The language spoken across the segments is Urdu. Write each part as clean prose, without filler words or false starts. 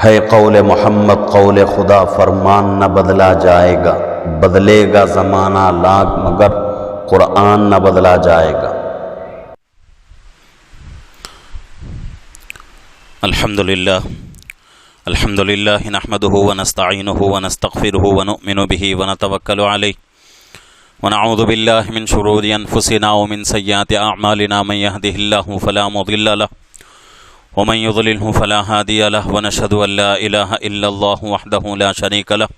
ہے قول محمد قول خدا فرمان نہ بدلا جائے گا، بدلے گا زمانہ لاکھ مگر قرآن نہ بدلا جائے گا۔ الحمدللہ نحمده ونستعینه ونستغفره ونؤمن به ونتوکل علیہ ونعوذ باللہ من شرور انفسنا ومن سیئات اعمالنا، من يهده الله فلا مضل له ومن يضلله فلا هادي له، ونشهد ان لا اله الا الله وحده لا شريك له،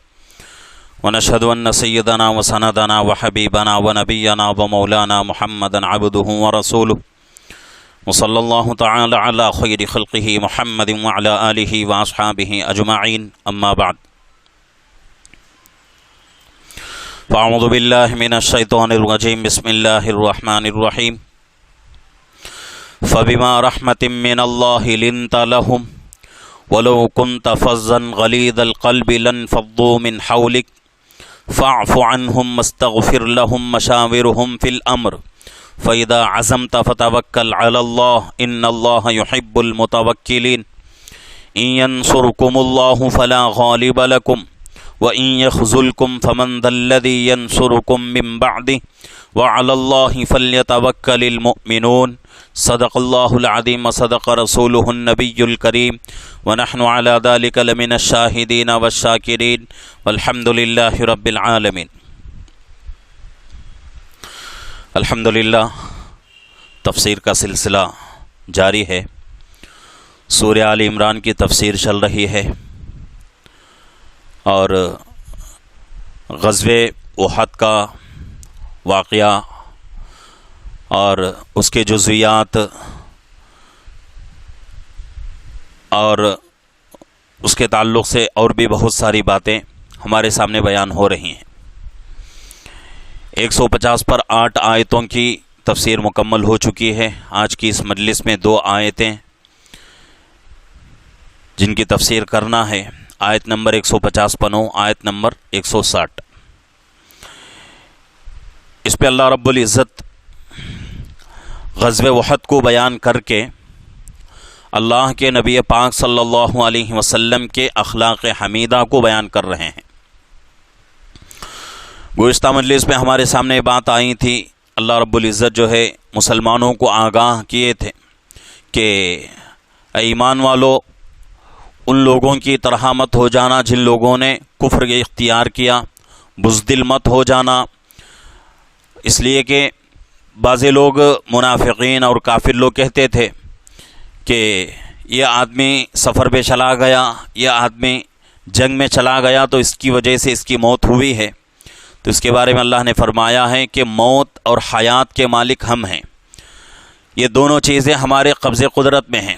ونشهد ان سيدنا وسندنا وحبيبنا ونبينا ومولانا محمدا عبده ورسوله، وصلى الله تعالى على خير خلقه محمد وعلى آله وأصحابه أجمعين، أما بعد فأعوذ بالله من الشيطان الرجيم، بسم الله الرحمن الرحيم، فبما رحمة من الله لنت لهم ولو كنت فظا غليظ القلب لانفضوا من حولك فاعف عنهم واستغفر لهم وشاورهم في الأمر فَإِذَا عَزَمْتَ فَتَوَكَّلْ عَلَى اللَّهِ إِنَّ اللَّهَ يُحِبُّ الْمُتَوَكِّلِينَ إِن يَنصُرْكُمُ اللَّهُ فَلَا غَالِبَ لَكُمْ وَإِن يَخْذُلْكُمْ فَمَنْ ذَا الَّذِي يَنصُرُكُمْ مِنْ بَعْدِهِ وَعَلَى اللَّهِ فَلْيَتَوَكَّلِ الْمُؤْمِنُونَ صدق الله العظيم وصدق رسوله النبي الكريم ونحن على ذلك لمن الشاهدين والشاكرين والحمد لله رب العالمين۔ الحمدللہ تفسیر کا سلسلہ جاری ہے، سورہ آل عمران کی تفسیر چل رہی ہے اور غزوہ احد کا واقعہ اور اس کے جزویات اور اس کے تعلق سے اور بھی بہت ساری باتیں ہمارے سامنے بیان ہو رہی ہیں۔ 150 پر 8 آیتوں کی تفسیر مکمل ہو چکی ہے۔ آج کی اس مجلس میں 2 آیتیں جن کی تفسیر کرنا ہے، آیت نمبر 150 پنو، آیت نمبر 160۔ اس پہ اللہ رب العزت غزوہ احد کو بیان کر کے اللہ کے نبی پاک صلی اللہ علیہ وسلم کے اخلاق حمیدہ کو بیان کر رہے ہیں۔ گزشتہ مجلس میں ہمارے سامنے بات آئی تھی، اللہ رب العزت جو ہے مسلمانوں کو آگاہ کیے تھے کہ اے ایمان والو، ان لوگوں کی طرح مت ہو جانا جن لوگوں نے کفر اختیار کیا، بزدل مت ہو جانا، اس لیے کہ بعض لوگ منافقین اور کافر لوگ کہتے تھے کہ یہ آدمی سفر پہ چلا گیا، یہ آدمی جنگ میں چلا گیا تو اس کی وجہ سے اس کی موت ہوئی ہے۔ تو اس کے بارے میں اللہ نے فرمایا ہے کہ موت اور حیات کے مالک ہم ہیں، یہ دونوں چیزیں ہمارے قبضے قدرت میں ہیں،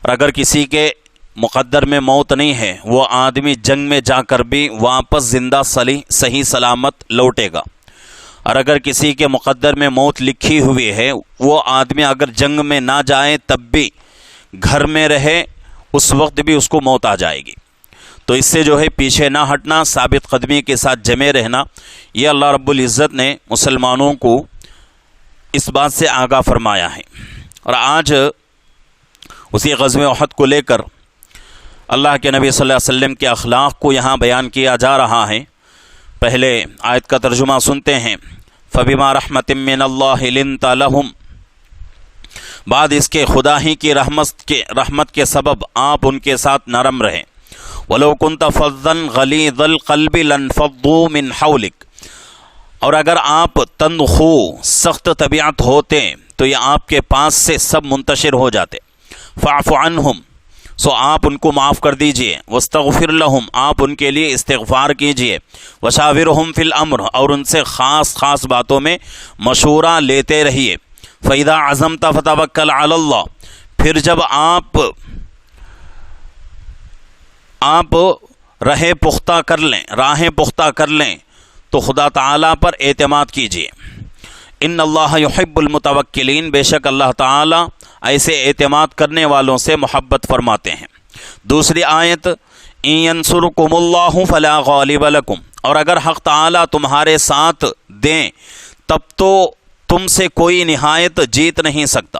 اور اگر کسی کے مقدر میں موت نہیں ہے وہ آدمی جنگ میں جا کر بھی واپس زندہ صحیح سلامت لوٹے گا، اور اگر کسی کے مقدر میں موت لکھی ہوئی ہے وہ آدمی اگر جنگ میں نہ جائے تب بھی گھر میں رہے اس وقت بھی اس کو موت آ جائے گی۔ تو اس سے جو ہے پیچھے نہ ہٹنا، ثابت قدمی کے ساتھ جمے رہنا، یہ اللہ رب العزت نے مسلمانوں کو اس بات سے آگاہ فرمایا ہے۔ اور آج اسی غزوہ احد کو لے کر اللہ کے نبی صلی اللہ علیہ وسلم کے اخلاق کو یہاں بیان کیا جا رہا ہے۔ پہلے آیت کا ترجمہ سنتے ہیں، فَبِمَا رَحْمَةٍ مِّنَ اللَّهِ لِنْتَ لَهُمْ، بعد اس کے خدا ہی کی رحمت کے سبب آپ ان کے ساتھ نرم رہیں، وَلَوْ كُنْتَ فَظًّا غَلِيظَ الْقَلْبِ لَانفَضُّوا مِنْ حَوْلِكَ، اور اگر آپ تند خو سخت طبیعت ہوتے تو یہ آپ کے پاس سے سب منتشر ہو جاتے۔ فَاعْفُ عَنْهُمْ، سو آپ ان کو معاف کر دیجئے، وَاسْتَغْفِرْ لَهُمْ، آپ ان کے لیے استغفار کیجئے، وَشَاوِرْهُمْ فِي الْأَمْرِ، اور ان سے خاص باتوں میں مشورہ لیتے رہیے، فَإِذَا عَزَمْتَ فَتَوَكَّلْ عَلَى اللَّهِ، پھر جب آپ راہیں پختہ کر لیں تو خدا تعالیٰ پر اعتماد کیجئے۔ ان اللہ یحب المتوکلین، بے شک اللہ تعالیٰ ایسے اعتماد کرنے والوں سے محبت فرماتے ہیں۔ دوسری آیت، ان ینصرکم اللہ فلا غالب لکم، اور اگر حق تعالیٰ تمہارے ساتھ دیں تب تو تم سے کوئی نہایت جیت نہیں سکتا۔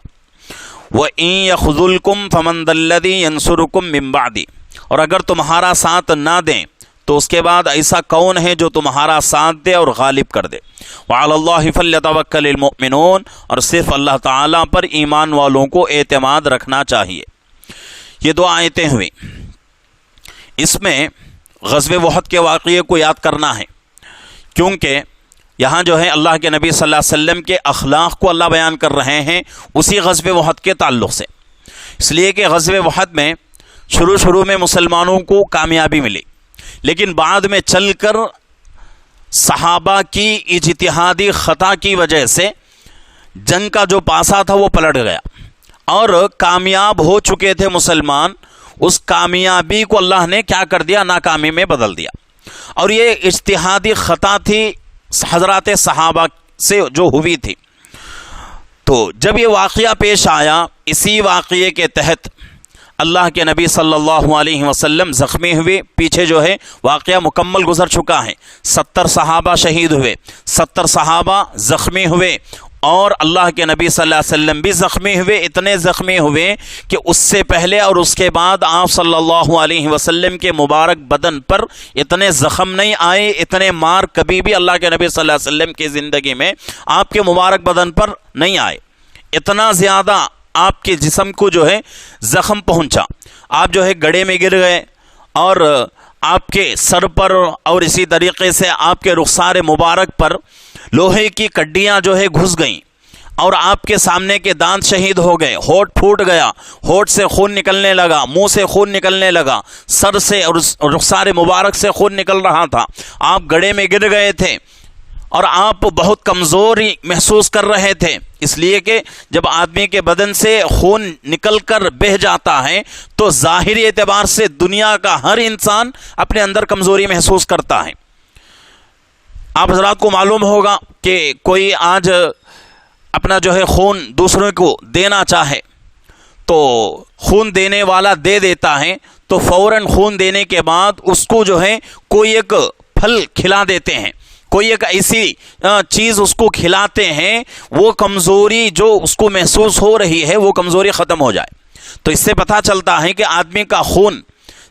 وَإِن يَخْذُلْكُمْ فَمَنْ ذَا الَّذِي يَنْصُرُكُمْ مِنْ بَعْدِهِ، اور اگر تمہارا ساتھ نہ دیں تو اس کے بعد ایسا کون ہے جو تمہارا ساتھ دے اور غالب کر دے. وعلی اللہ فلیتوکل المؤمنون، اور صرف اللہ تعالیٰ پر ایمان والوں کو اعتماد رکھنا چاہیے. یہ دو آیتیں ہوئیں. اس میں غزوہ احد کے واقعے کو یاد کرنا ہے، کیونکہ یہاں جو ہے اللہ کے نبی صلی اللہ علیہ وسلم کے اخلاق کو اللہ بیان کر رہے ہیں اسی غزوہ احد کے تعلق سے. اس لیے کہ غزوہ احد میں شروع میں مسلمانوں کو کامیابی ملی، لیکن بعد میں چل کر صحابہ کی اجتہادی خطا کی وجہ سے جنگ کا جو پاسا تھا وہ پلٹ گیا، اور کامیاب ہو چکے تھے مسلمان، اس کامیابی کو اللہ نے کیا کر دیا؟ ناکامی میں بدل دیا. اور یہ اجتہادی خطا تھی حضرات صحابہ سے جو ہوئی تھی. تو جب یہ واقعہ پیش آیا، اسی واقعے کے تحت اللہ کے نبی صلی اللہ علیہ وسلم زخمی ہوئے. پیچھے جو ہے واقعہ مکمل گزر چکا ہے. 70 صحابہ شہید ہوئے، 70 صحابہ زخمی ہوئے، اور اللہ کے نبی صلی اللہ علیہ وسلم بھی زخمی ہوئے. اتنے زخمی ہوئے کہ اس سے پہلے اور اس کے بعد آپ صلی اللہ علیہ وسلم کے مبارک بدن پر اتنے زخم نہیں آئے، اتنے مار کبھی بھی اللہ کے نبی صلی اللہ علیہ وسلم کی زندگی میں آپ کے مبارک بدن پر نہیں آئے. اتنا زیادہ آپ کے جسم کو جو ہے زخم پہنچا. آپ جو ہے گڑھے میں گر گئے، اور آپ کے سر پر اور اسی طریقے سے آپ کے رخسار مبارک پر لوہے کی کڈیاں جو ہے گھس گئیں، اور آپ کے سامنے کے دانت شہید ہو گئے، ہونٹ پھوٹ گیا، ہونٹ سے خون نکلنے لگا، منہ سے خون نکلنے لگا، سر سے اور رخسار مبارک سے خون نکل رہا تھا. آپ گڑھے میں گر گئے تھے، اور آپ بہت کمزوری محسوس کر رہے تھے. اس لیے کہ جب آدمی کے بدن سے خون نکل کر بہہ جاتا ہے تو ظاہری اعتبار سے دنیا کا ہر انسان اپنے اندر کمزوری محسوس کرتا ہے. آپ حضرات کو معلوم ہوگا کہ کوئی آج اپنا جو ہے خون دوسروں کو دینا چاہے تو خون دینے والا دے دیتا ہے، تو فوراً خون دینے کے بعد اس کو جو ہے کوئی ایک پھل کھلا دیتے ہیں، کوئی ایک ایسی چیز اس کو کھلاتے ہیں، وہ کمزوری جو اس کو محسوس ہو رہی ہے وہ کمزوری ختم ہو جائے. تو اس سے پتہ چلتا ہے کہ آدمی کا خون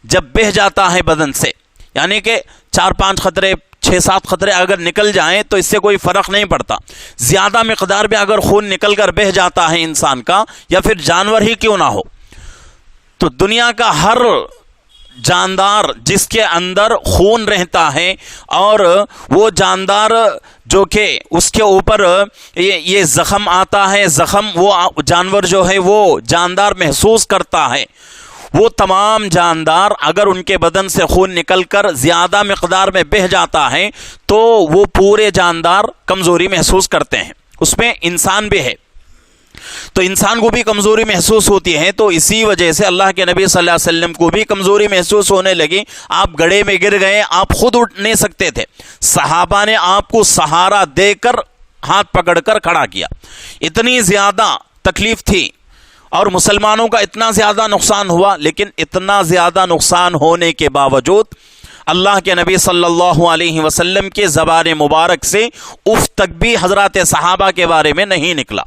جب بہہ جاتا ہے بدن سے، یعنی کہ 4-5 قطرے 6-7 قطرے اگر نکل جائیں تو اس سے کوئی فرق نہیں پڑتا. زیادہ مقدار میں اگر خون نکل کر بہہ جاتا ہے انسان کا، یا پھر جانور ہی کیوں نہ ہو، تو دنیا کا ہر جاندار جس کے اندر خون رہتا ہے، اور وہ جاندار جو کہ اس کے اوپر یہ زخم آتا ہے، زخم وہ جانور جو ہے وہ جاندار محسوس کرتا ہے، وہ تمام جاندار اگر ان کے بدن سے خون نکل کر زیادہ مقدار میں بہہ جاتا ہے تو وہ پورے جاندار کمزوری محسوس کرتے ہیں. اس میں انسان بھی ہے، تو انسان کو بھی کمزوری محسوس ہوتی ہے. تو اسی وجہ سے اللہ کے نبی صلی اللہ علیہ وسلم کو بھی کمزوری محسوس ہونے لگی. آپ گڑھے میں گر گئے، آپ خود اٹھ نہیں سکتے تھے، صحابہ نے آپ کو سہارا دے کر ہاتھ پکڑ کر کھڑا کیا. اتنی زیادہ تکلیف تھی اور مسلمانوں کا اتنا زیادہ نقصان ہوا، لیکن اتنا زیادہ نقصان ہونے کے باوجود اللہ کے نبی صلی اللہ علیہ وسلم کے زبان مبارک سے اف تک بھی حضرات صحابہ کے بارے میں نہیں نکلا.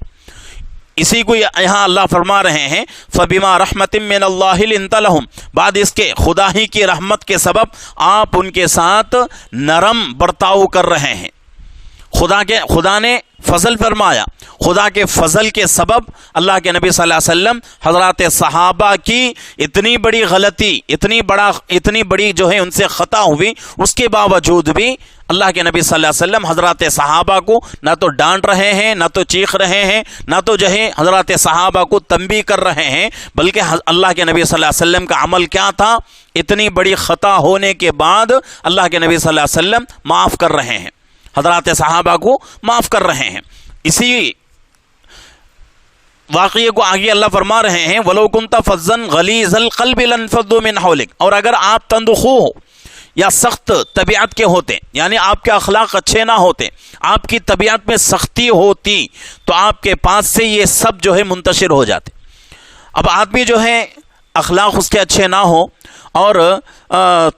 اسی کو یہاں اللہ فرما رہے ہیں فَبِمَا رَحْمَةٍ مِّنَ اللَّهِ لِنْتَ لَهُمْ، بعد اس کے خدا ہی کی رحمت کے سبب آپ ان کے ساتھ نرم برتاؤ کر رہے ہیں. خدا نے فضل فرمایا، خدا کے فضل کے سبب اللہ کے نبی صلی اللہ علیہ وسلم حضرات صحابہ کی اتنی بڑی غلطی، اتنی بڑی جو ہے ان سے خطا ہوئی، اس کے باوجود بھی اللہ کے نبی صلی اللہ علیہ وسلم حضرات صحابہ کو نہ تو ڈانٹ رہے ہیں، نہ تو چیخ رہے ہیں، نہ تو جو ہے حضرات صحابہ کو تنبیہ کر رہے ہیں، بلکہ اللہ کے نبی صلی اللہ علیہ وسلم کا عمل کیا تھا؟ اتنی بڑی خطا ہونے کے بعد اللہ کے نبی صلی اللہ علیہ وسلم معاف کر رہے ہیں، حضرات صحابہ کو معاف کر رہے ہیں. اسی واقعے کو آگے اللہ فرما رہے ہیں وَلَوْ كُنْتَ فَظًّا غَلِيظَ الْقَلْبِ لَانفَضُّوا مِنْ حَوْلِكَ، اور اگر آپ تندخو ہو یا سخت طبیعت کے ہوتے، یعنی آپ کے اخلاق اچھے نہ ہوتے، آپ کی طبیعت میں سختی ہوتی، تو آپ کے پاس سے یہ سب جو ہے منتشر ہو جاتے. اب آدمی جو ہے اخلاق اس کے اچھے نہ ہو اور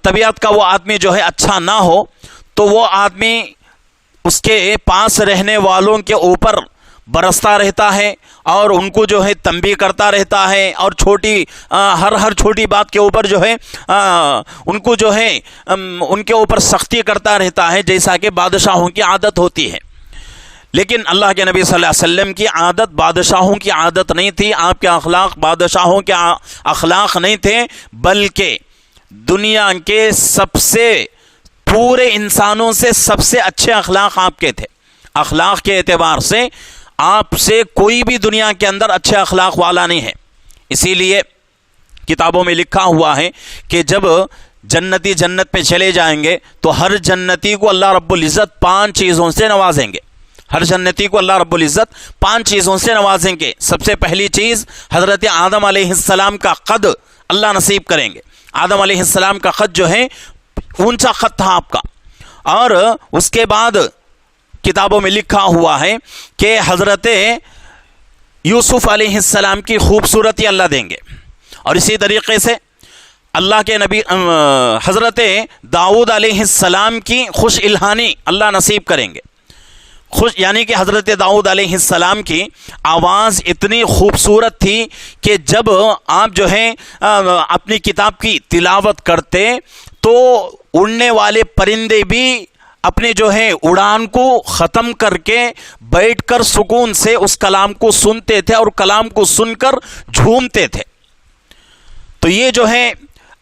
طبیعت کا وہ آدمی جو ہے اچھا نہ ہو، تو وہ آدمی اس کے پاس رہنے والوں کے اوپر برستا رہتا ہے اور ان کو جو ہے تنبیہ کرتا رہتا ہے اور ہر چھوٹی بات کے اوپر جو ہے ان کو جو ہے ان کے اوپر سختی کرتا رہتا ہے، جیسا کہ بادشاہوں کی عادت ہوتی ہے۔ لیکن اللہ کے نبی صلی اللہ علیہ وسلم کی عادت بادشاہوں کی عادت نہیں تھی، آپ کے اخلاق بادشاہوں کے اخلاق نہیں تھے، بلکہ دنیا کے سب سے پورے انسانوں سے سب سے اچھے اخلاق آپ کے تھے۔ اخلاق کے اعتبار سے آپ سے کوئی بھی دنیا کے اندر اچھے اخلاق والا نہیں ہے۔ اسی لیے کتابوں میں لکھا ہوا ہے کہ جب جنتی جنت پہ چلے جائیں گے تو ہر جنتی کو اللہ رب العزت 5 چیزوں سے نوازیں گے۔ ہر جنتی کو اللہ رب العزت 5 چیزوں سے نوازیں گے۔ سب سے پہلی چیز حضرت آدم علیہ السلام کا قد اللہ نصیب کریں گے۔ آدم علیہ السلام کا قد جو ہے اونچا قد تھا آپ کا، اور اس کے بعد کتابوں میں لکھا ہوا ہے کہ حضرت یوسف علیہ السلام کی خوبصورتی اللہ دیں گے، اور اسی طریقے سے اللہ کے نبی حضرت داؤد علیہ السلام کی خوش الہانی اللہ نصیب کریں گے۔ یعنی کہ حضرت داؤد علیہ السلام کی آواز اتنی خوبصورت تھی کہ جب آپ جو ہے اپنی کتاب کی تلاوت کرتے تو اڑنے والے پرندے بھی اپنے جو ہے اڑان کو ختم کر کے بیٹھ کر سکون سے اس کلام کو سنتے تھے اور کلام کو سن کر جھومتے تھے۔ تو یہ جو ہے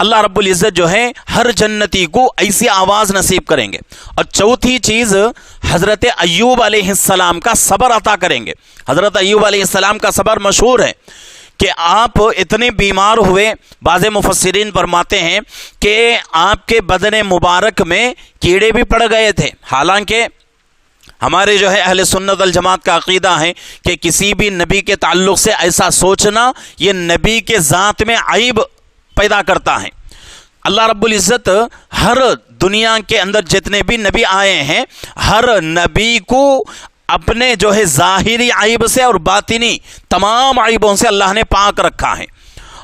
اللہ رب العزت جو ہے ہر جنتی کو ایسی آواز نصیب کریں گے۔ اور چوتھی چیز حضرت ایوب علیہ السلام کا صبر عطا کریں گے۔ حضرت ایوب علیہ السلام کا صبر مشہور ہے کہ آپ اتنے بیمار ہوئے، بعض مفسرین فرماتے ہیں کہ آپ کے بدن مبارک میں کیڑے بھی پڑ گئے تھے۔ حالانکہ ہمارے جو ہے اہل سنت الجماعت کا عقیدہ ہے کہ کسی بھی نبی کے تعلق سے ایسا سوچنا یہ نبی کے ذات میں عیب پیدا کرتا ہے۔ اللہ رب العزت ہر دنیا کے اندر جتنے بھی نبی آئے ہیں، ہر نبی کو اپنے جو ہے ظاہری عیب سے اور باطنی تمام عیبوں سے اللہ نے پاک رکھا ہے۔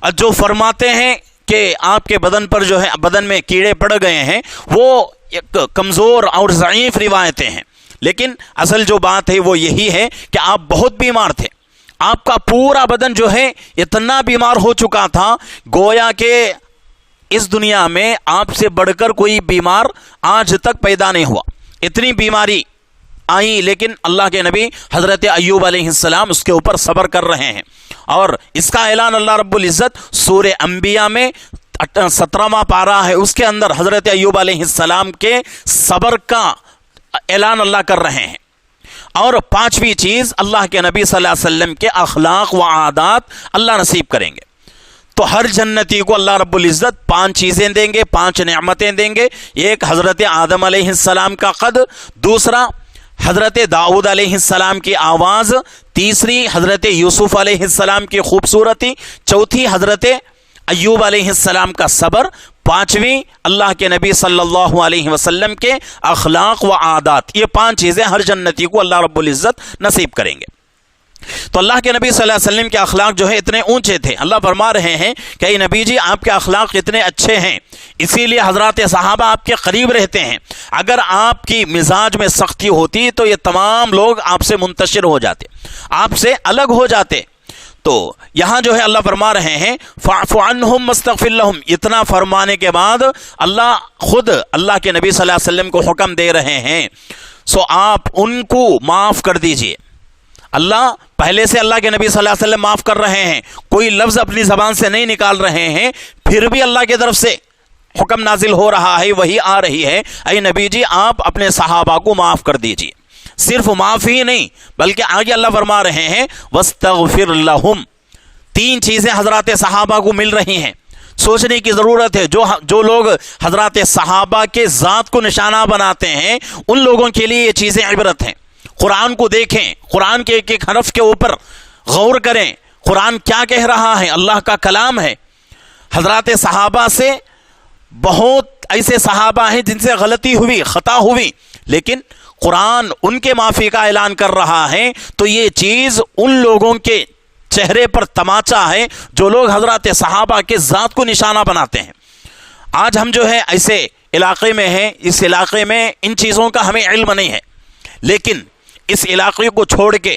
اور جو فرماتے ہیں کہ آپ کے بدن پر جو ہے بدن میں کیڑے پڑ گئے ہیں، وہ ایک کمزور اور ضعیف روایتیں ہیں، لیکن اصل جو بات ہے وہ یہی ہے کہ آپ بہت بیمار تھے۔ آپ کا پورا بدن جو ہے اتنا بیمار ہو چکا تھا، گویا کہ اس دنیا میں آپ سے بڑھ کر کوئی بیمار آج تک پیدا نہیں ہوا، اتنی بیماری آئی، لیکن اللہ کے نبی حضرت ایوب علیہ السلام اس کے اوپر صبر کر رہے ہیں۔ اور اس کا اعلان اللہ رب العزت سورہ انبیاء میں 17واں پارہ ہے، اس کے اندر حضرت ایوب علیہ السلام کے صبر کا اعلان اللہ کر رہے ہیں۔ اور 5ویں چیز اللہ کے نبی صلی اللہ علیہ وسلم کے اخلاق و عادات اللہ نصیب کریں گے۔ تو ہر جنتی کو اللہ رب العزت 5 چیزیں دیں گے، 5 نعمتیں دیں گے۔ ایک حضرت آدم علیہ السلام کا قد، دوسرا حضرت داؤد علیہ السلام کی آواز، تیسری حضرت یوسف علیہ السلام کی خوبصورتی، چوتھی حضرت ایوب علیہ السلام کا صبر، 5ویں اللہ کے نبی صلی اللہ علیہ وسلم کے اخلاق و عادات۔ یہ 5 چیزیں ہر جنتی کو اللہ رب العزت نصیب کریں گے۔ تو اللہ کے نبی صلی اللہ علیہ وسلم کے اخلاق جو ہے اتنے اونچے تھے، اللہ فرما رہے ہیں کہ اے نبی جی آپ کے اخلاق اتنے اچھے ہیں، اسی لیے حضرات صحابہ آپ کے قریب رہتے ہیں۔ اگر آپ کی مزاج میں سختی ہوتی تو یہ تمام لوگ آپ سے منتشر ہو جاتے، آپ سے الگ ہو جاتے۔ تو یہاں جو ہے اللہ فرما رہے ہیں فاعف عنہم واستغفر لہم، اتنا فرمانے کے بعد اللہ خود اللہ کے نبی صلی اللہ علیہ وسلم کو حکم دے رہے ہیں، سو آپ ان کو معاف کر دیجئے۔ اللہ پہلے سے اللہ کے نبی صلی اللہ علیہ وسلم معاف کر رہے ہیں، کوئی لفظ اپنی زبان سے نہیں نکال رہے ہیں، پھر بھی اللہ کی طرف سے حکم نازل ہو رہا ہے، وہی آ رہی ہے، اے نبی جی آپ اپنے صحابہ کو معاف کر دیجئے۔ صرف معاف ہی نہیں بلکہ آگے اللہ فرما رہے ہیں واستغفر لہم۔ 3 چیزیں حضرات صحابہ کو مل رہی ہیں، سوچنے کی ضرورت ہے۔ جو لوگ حضرات صحابہ کے ذات کو نشانہ بناتے ہیں ان لوگوں کے لیے یہ چیزیں عبرت ہیں۔ قرآن کو دیکھیں، قرآن کے ایک ایک حرف کے اوپر غور کریں، قرآن کیا کہہ رہا ہے، اللہ کا کلام ہے۔ حضرات صحابہ سے بہت ایسے صحابہ ہیں جن سے غلطی ہوئی، خطا ہوئی، لیکن قرآن ان کے معافی کا اعلان کر رہا ہے۔ تو یہ چیز ان لوگوں کے چہرے پر تماچا ہے جو لوگ حضرات صحابہ کے ذات کو نشانہ بناتے ہیں۔ آج ہم جو ہے ایسے علاقے میں ہیں، اس علاقے میں ان چیزوں کا ہمیں علم نہیں ہے، لیکن اس علاقے کو چھوڑ کے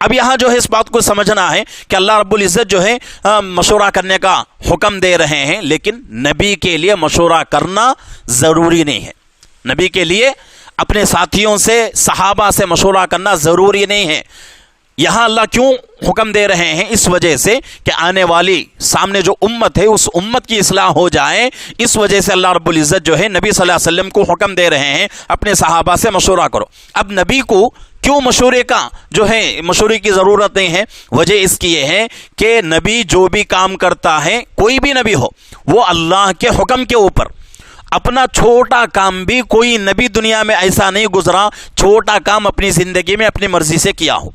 اب یہاں جو ہے اس بات کو سمجھنا ہے کہ اللہ رب العزت جو ہے مشورہ کرنے کا حکم دے رہے ہیں، لیکن نبی کے لیے مشورہ کرنا ضروری نہیں ہے. نبی کے لیے اپنے ساتھیوں سے، صحابہ سے مشورہ کرنا ضروری نہیں ہے. یہاں اللہ کیوں حکم دے رہے ہیں؟ اس وجہ سے کہ آنے والی سامنے جو امت ہے اس امت کی اصلاح ہو جائے. اس وجہ سے اللہ رب العزت جو ہے نبی صلی اللہ علیہ وسلم کو حکم دے رہے ہیں اپنے صحابہ سے مشورہ کرو. اب نبی کو کیوں مشورے کی ضرورت نہیں ہے؟ وجہ اس کی یہ ہے کہ نبی جو بھی کام کرتا ہے، کوئی بھی نبی ہو، وہ اللہ کے حکم کے اوپر اپنا چھوٹا کام بھی، کوئی نبی دنیا میں ایسا نہیں گزرا چھوٹا کام اپنی زندگی میں اپنی مرضی سے کیا ہو.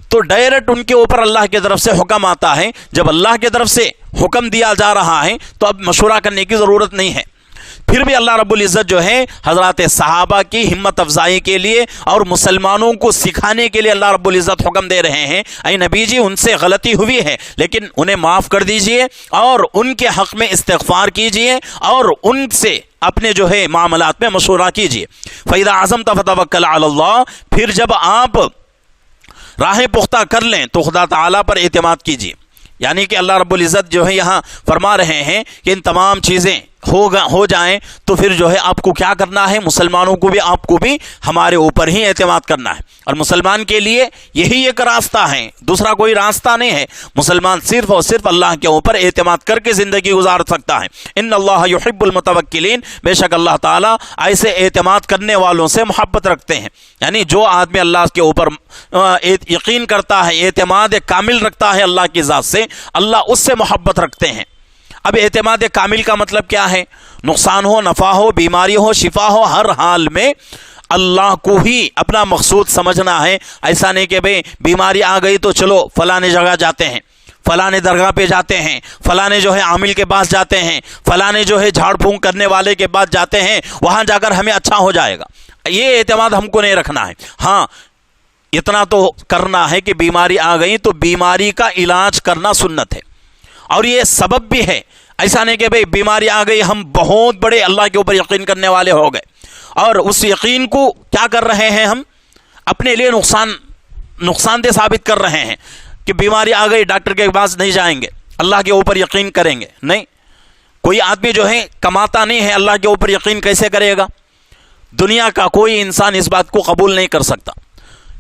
تو ڈائریکٹ ان کے اوپر اللہ کی طرف سے حکم آتا ہے. جب اللہ کی طرف سے حکم دیا جا رہا ہے تو اب مشورہ کرنے کی ضرورت نہیں ہے. پھر بھی اللہ رب العزت جو ہے حضرات صحابہ کی ہمت افزائی کے لیے اور مسلمانوں کو سکھانے کے لیے اللہ رب العزت حکم دے رہے ہیں، اے نبی جی ان سے غلطی ہوئی ہے لیکن انہیں معاف کر دیجئے اور ان کے حق میں استغفار کیجئے اور ان سے اپنے جو ہے معاملات میں مشورہ کیجئے. فَإِذَا عَزَمْتَ فَتَوَكَّلْ عَلَى اللَّهِ، پھر جب آپ راہیں پختہ کر لیں تو خدا تعالیٰ پر اعتماد کیجئے. یعنی کہ اللہ رب العزت جو ہے یہاں فرما رہے ہیں کہ ان تمام چیزیں ہو جائیں تو پھر جو ہے آپ کو کیا کرنا ہے؟ مسلمانوں کو بھی آپ کو بھی ہمارے اوپر ہی اعتماد کرنا ہے. اور مسلمان کے لیے یہی ایک راستہ ہے، دوسرا کوئی راستہ نہیں ہے. مسلمان صرف اور صرف اللہ کے اوپر اعتماد کر کے زندگی گزار سکتا ہے. ان اللہ یحب المتوکلین، بے شک اللہ تعالیٰ ایسے اعتماد کرنے والوں سے محبت رکھتے ہیں. یعنی جو آدمی اللہ کے اوپر یقین کرتا ہے، اعتماد کامل رکھتا ہے اللہ کی ذات سے، اللہ اس سے محبت رکھتے ہیں. اب اعتماد کامل کا مطلب کیا ہے؟ نقصان ہو، نفع ہو، بیماری ہو، شفا ہو، ہر حال میں اللہ کو ہی اپنا مقصود سمجھنا ہے. ایسا نہیں کہ بھئی بیماری آ گئی تو چلو فلانے جگہ جاتے ہیں، فلانے درگاہ پہ جاتے ہیں، فلانے جو ہے عامل کے پاس جاتے ہیں، فلانے جو ہے جھاڑ پھونک کرنے والے کے پاس جاتے ہیں، وہاں جا کر ہمیں اچھا ہو جائے گا. یہ اعتماد ہم کو نہیں رکھنا ہے. ہاں اتنا تو کرنا ہے کہ بیماری آ گئی تو بیماری کا علاج کرنا سنت ہے اور یہ سبب بھی ہے. ایسا نہیں کہ بھئی بیماری آ گئی ہم بہت بڑے اللہ کے اوپر یقین کرنے والے ہو گئے اور اس یقین کو کیا کر رہے ہیں؟ ہم اپنے لیے نقصان دہ ثابت کر رہے ہیں کہ بیماری آ گئی ڈاکٹر کے پاس نہیں جائیں گے، اللہ کے اوپر یقین کریں گے. نہیں، کوئی آدمی جو ہے کماتا نہیں ہے، اللہ کے اوپر یقین کیسے کرے گا؟ دنیا کا کوئی انسان اس بات کو قبول نہیں کر سکتا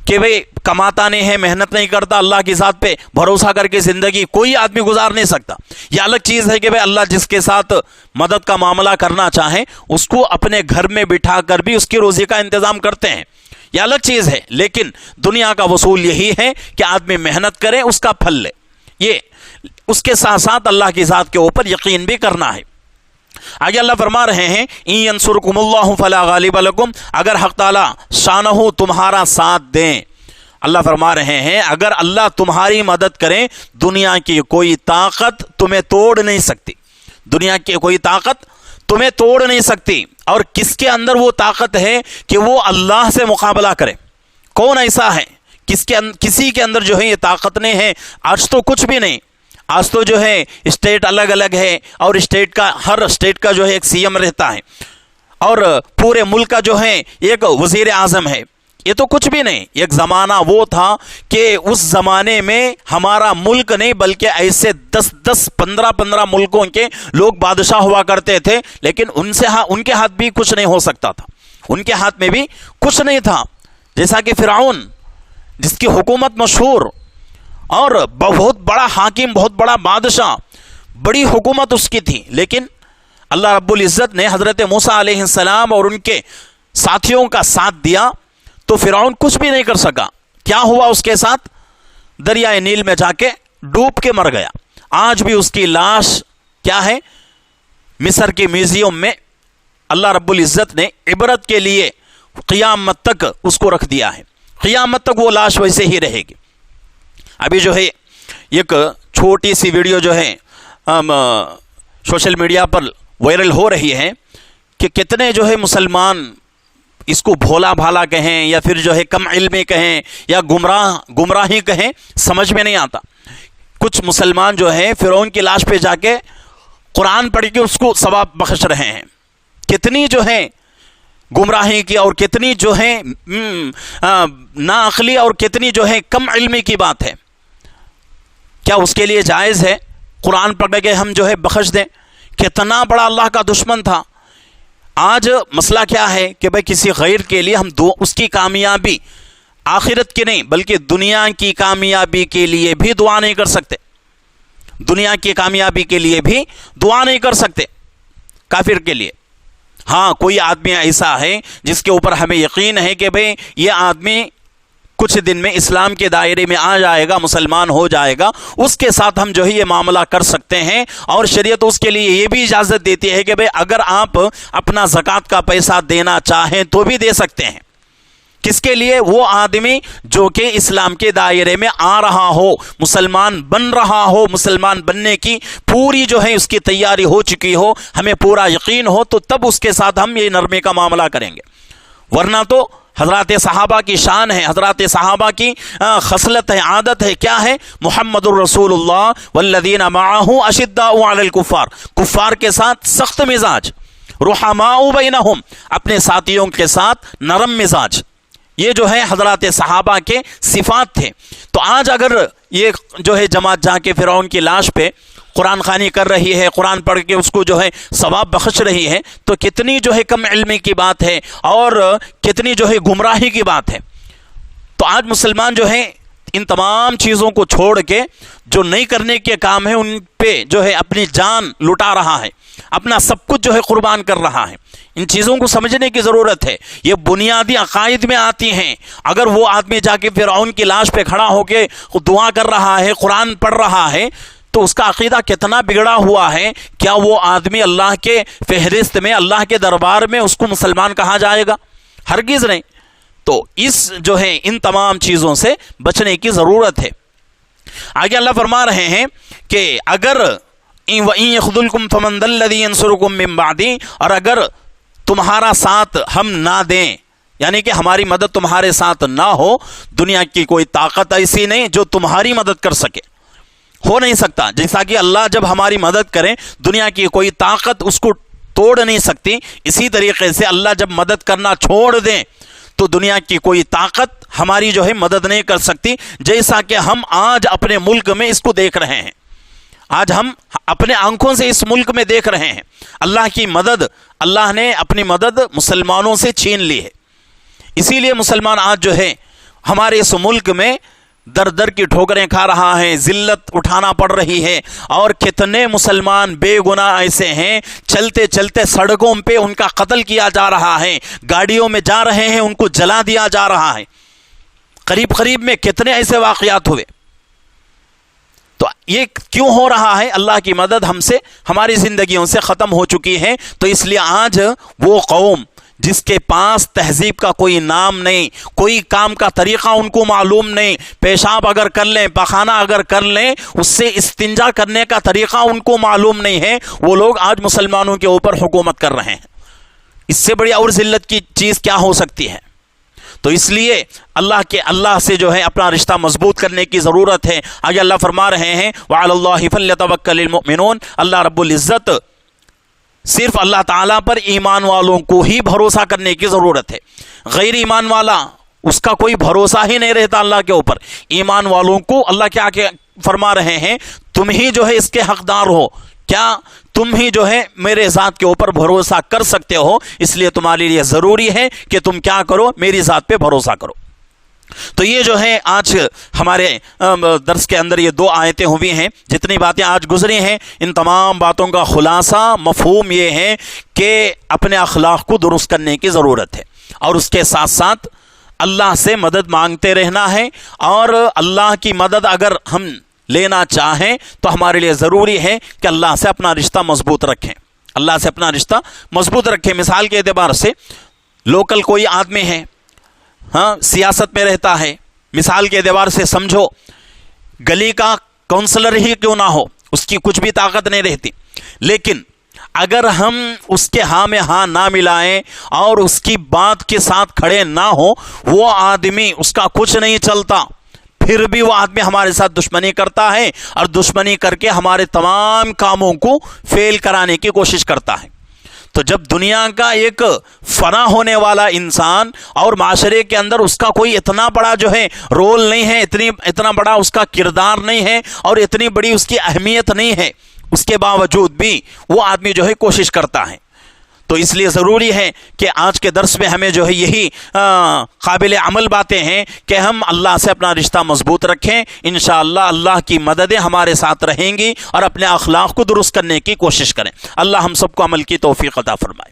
کہ بھئی کماتا نہیں ہے، محنت نہیں کرتا، اللہ کی ذات پہ بھروسہ کر کے زندگی کوئی آدمی گزار نہیں سکتا. یہ الگ چیز ہے کہ بھئی اللہ جس کے ساتھ مدد کا معاملہ کرنا چاہیں اس کو اپنے گھر میں بٹھا کر بھی اس کی روزی کا انتظام کرتے ہیں، یہ الگ چیز ہے. لیکن دنیا کا وصول یہی ہے کہ آدمی محنت کرے، اس کا پھل لے. یہ اس کے ساتھ ساتھ اللہ کی ذات کے اوپر یقین بھی کرنا ہے. آگے اللہ فرما رہے ہیں ان ینصرکم اللہ فلا غالب لکم، اگر حق تعالی شانہ تمہارا ساتھ دیں. اللہ فرما رہے ہیں اگر اللہ تمہاری مدد کرے دنیا کی کوئی طاقت تمہیں توڑ نہیں سکتی. دنیا کی کوئی طاقت تمہیں توڑ نہیں سکتی. اور کس کے اندر وہ طاقت ہے کہ وہ اللہ سے مقابلہ کرے؟ کون ایسا ہے؟ کسی کے اندر جو ہے یہ طاقت نہیں ہے. آج تو کچھ بھی نہیں، آج تو جو ہے اسٹیٹ الگ الگ ہے اور ہر اسٹیٹ کا جو ہے ایک سی ایم رہتا ہے اور پورے ملک کا جو ہے ایک وزیر اعظم ہے. یہ تو کچھ بھی نہیں. ایک زمانہ وہ تھا کہ اس زمانے میں ہمارا ملک نہیں بلکہ ایسے 10-15 ملکوں کے لوگ بادشاہ ہوا کرتے تھے، لیکن ان کے ہاتھ بھی کچھ نہیں ہو سکتا تھا، ان کے ہاتھ میں بھی کچھ نہیں تھا. جیسا کہ فرعون جس کی حکومت مشہور اور بہت بڑا حاکم، بہت بڑا بادشاہ، بڑی حکومت اس کی تھی، لیکن اللہ رب العزت نے حضرت موسیٰ علیہ السلام اور ان کے ساتھیوں کا ساتھ دیا تو فرعون کچھ بھی نہیں کر سکا. کیا ہوا اس کے ساتھ؟ دریائے نیل میں جا کے ڈوب کے مر گیا. آج بھی اس کی لاش کیا ہے؟ مصر کے میوزیم میں اللہ رب العزت نے عبرت کے لیے قیامت تک اس کو رکھ دیا ہے. قیامت تک وہ لاش ویسے ہی رہے گی. ابھی جو ہے ایک چھوٹی سی ویڈیو جو ہے سوشل میڈیا پر وائرل ہو رہی ہے کہ کتنے جو ہے مسلمان اس کو بھولا بھالا کہیں یا پھر جو ہے کم علمی کہیں یا گمراہی کہیں، سمجھ میں نہیں آتا. کچھ مسلمان جو ہے فرعون کی لاش پہ جا کے قرآن پڑھ کے اس کو ثواب بخش رہے ہیں. کتنی جو ہے گمراہی کی اور کتنی جو ہے ناعقلی اور کتنی جو ہے کم علمی کی بات ہے. کیا اس کے لیے جائز ہے قرآن پڑھ کے ہم جو ہے بخش دیں؟ کتنا بڑا اللہ کا دشمن تھا. آج مسئلہ کیا ہے کہ بھئی کسی غیر کے لیے ہم اس کی کامیابی آخرت کی نہیں بلکہ دنیا کی کامیابی کے لیے بھی دعا نہیں کر سکتے. دنیا کی کامیابی کے لیے بھی دعا نہیں کر سکتے کافر کے لیے. ہاں کوئی آدمی ایسا ہے جس کے اوپر ہمیں یقین ہے کہ بھئی یہ آدمی کچھ دن میں اسلام کے دائرے میں آ جائے گا، مسلمان ہو جائے گا، اس کے ساتھ ہم جو ہے یہ معاملہ کر سکتے ہیں. اور شریعت اس کے لیے یہ بھی اجازت دیتی ہے کہ بھئی اگر آپ اپنا زکوٰۃ کا پیسہ دینا چاہیں تو بھی دے سکتے ہیں. کس کے لیے؟ وہ آدمی جو کہ اسلام کے دائرے میں آ رہا ہو، مسلمان بن رہا ہو، مسلمان بننے کی پوری جو ہے اس کی تیاری ہو چکی ہو، ہمیں پورا یقین ہو، تو تب اس کے ساتھ ہم یہ نرمی کا معاملہ کریں گے. ورنہ تو حضرات صحابہ کی شان ہے، حضرات صحابہ کی خصلت ہے، عادت ہے. کیا ہے؟ محمد الرسول اللہ والذین معہ اشداء علی الکفار، کفار کے ساتھ سخت مزاج، رحماء بینہم، اپنے ساتھیوں کے ساتھ نرم مزاج. یہ جو ہے حضرات صحابہ کے صفات تھے. تو آج اگر یہ جو ہے جماعت جا کے فرعون کی لاش پہ قرآن خوانی کر رہی ہے، قرآن پڑھ کے اس کو جو ہے ثواب بخش رہی ہے، تو کتنی جو ہے کم علمی کی بات ہے اور کتنی جو ہے گمراہی کی بات ہے. تو آج مسلمان جو ہے ان تمام چیزوں کو چھوڑ کے جو نہیں کرنے کے کام ہیں ان پہ جو ہے اپنی جان لٹا رہا ہے، اپنا سب کچھ جو ہے قربان کر رہا ہے. ان چیزوں کو سمجھنے کی ضرورت ہے. یہ بنیادی عقائد میں آتی ہیں. اگر وہ آدمی جا کے فرعون کی لاش پہ کھڑا ہو کے دعا کر رہا ہے، قرآن پڑھ رہا ہے، تو اس کا عقیدہ کتنا بگڑا ہوا ہے. کیا وہ آدمی اللہ کے فہرست میں، اللہ کے دربار میں اس کو مسلمان کہا جائے گا؟ ہرگز نہیں. تو اس جو ہے ان تمام چیزوں سے بچنے کی ضرورت ہے. آگے اللہ فرما رہے ہیں کہ اگر وَإِن يَخْذُلْكُمْ فَمَنْ ذَا الَّذِي يَنْصُرُكُم مِّن بَعْدِهِ، اور اگر تمہارا ساتھ ہم نہ دیں، یعنی کہ ہماری مدد تمہارے ساتھ نہ ہو، دنیا کی کوئی طاقت ایسی نہیں جو تمہاری مدد کر سکے. ہو نہیں سکتا. جیسا کہ اللہ جب ہماری مدد کریں، دنیا کی کوئی طاقت اس کو توڑ نہیں سکتی، اسی طریقے سے اللہ جب مدد کرنا چھوڑ دیں تو دنیا کی کوئی طاقت ہماری جو ہے مدد نہیں کر سکتی. جیسا کہ ہم آج اپنے ملک میں اس کو دیکھ رہے ہیں. آج ہم اپنے آنکھوں سے اس ملک میں دیکھ رہے ہیں اللہ کی مدد. اللہ نے اپنی مدد مسلمانوں سے چھین لی ہے. اسی لیے مسلمان آج جو ہے ہمارے اس ملک میں در در کی ٹھوکریں کھا رہا ہے، ذلت اٹھانا پڑ رہی ہے. اور کتنے مسلمان بے گناہ ایسے ہیں، چلتے چلتے سڑکوں پہ ان کا قتل کیا جا رہا ہے، گاڑیوں میں جا رہے ہیں ان کو جلا دیا جا رہا ہے. قریب قریب میں کتنے ایسے واقعات ہوئے. تو یہ کیوں ہو رہا ہے؟ اللہ کی مدد ہم سے، ہماری زندگیوں سے ختم ہو چکی ہے. تو اس لیے آج وہ قوم جس کے پاس تہذیب کا کوئی نام نہیں، کوئی کام کا طریقہ ان کو معلوم نہیں، پیشاب اگر کر لیں، پخانہ اگر کر لیں، اس سے استنجا کرنے کا طریقہ ان کو معلوم نہیں ہے، وہ لوگ آج مسلمانوں کے اوپر حکومت کر رہے ہیں. اس سے بڑی اور ذلت کی چیز کیا ہو سکتی ہے؟ تو اس لیے اللہ سے جو ہے اپنا رشتہ مضبوط کرنے کی ضرورت ہے. آگے اللہ فرما رہے ہیں وَعَلَى اللَّهِ فَلْيَتَوَكَّلِ الْمُؤْمِنُونَ، اللہ رب العزت صرف اللہ تعالیٰ پر ایمان والوں کو ہی بھروسہ کرنے کی ضرورت ہے. غیر ایمان والا اس کا کوئی بھروسہ ہی نہیں رہتا اللہ کے اوپر. ایمان والوں کو اللہ کیا فرما رہے ہیں؟ تم ہی جو ہے اس کے حقدار ہو. کیا تم ہی جو ہے میرے ذات کے اوپر بھروسہ کر سکتے ہو، اس لیے تمہارے لیے ضروری ہے کہ تم کیا کرو؟ میری ذات پہ بھروسہ کرو. تو یہ جو ہے آج ہمارے درس کے اندر یہ 2 آیتیں ہوئی ہیں. جتنی باتیں آج گزری ہیں ان تمام باتوں کا خلاصہ مفہوم یہ ہے کہ اپنے اخلاق کو درست کرنے کی ضرورت ہے، اور اس کے ساتھ ساتھ اللہ سے مدد مانگتے رہنا ہے. اور اللہ کی مدد اگر ہم لینا چاہیں تو ہمارے لیے ضروری ہے کہ اللہ سے اپنا رشتہ مضبوط رکھیں. اللہ سے اپنا رشتہ مضبوط رکھیں. مثال کے اعتبار سے لوکل کوئی آدمی ہے، ہاں سیاست میں رہتا ہے، مثال کے اعتبار سے سمجھو گلی کا کونسلر ہی کیوں نہ ہو، اس کی کچھ بھی طاقت نہیں رہتی، لیکن اگر ہم اس کے ہاں میں ہاں نہ ملائیں اور اس کی بات کے ساتھ کھڑے نہ ہوں، وہ آدمی اس کا کچھ نہیں چلتا، پھر بھی وہ آدمی ہمارے ساتھ دشمنی کرتا ہے اور دشمنی کر کے ہمارے تمام کاموں کو فیل کرانے کی کوشش کرتا ہے. تو جب دنیا کا ایک فنا ہونے والا انسان اور معاشرے کے اندر اس کا کوئی اتنا بڑا جو ہے رول نہیں ہے، اتنا بڑا اس کا کردار نہیں ہے اور اتنی بڑی اس کی اہمیت نہیں ہے، اس کے باوجود بھی وہ آدمی جو ہے کوشش کرتا ہے. تو اس لیے ضروری ہے کہ آج کے درس میں ہمیں جو ہے یہی قابل عمل باتیں ہیں کہ ہم اللہ سے اپنا رشتہ مضبوط رکھیں. انشاءاللہ اللہ کی مددیں ہمارے ساتھ رہیں گی اور اپنے اخلاق کو درست کرنے کی کوشش کریں. اللہ ہم سب کو عمل کی توفیق عطا فرمائے.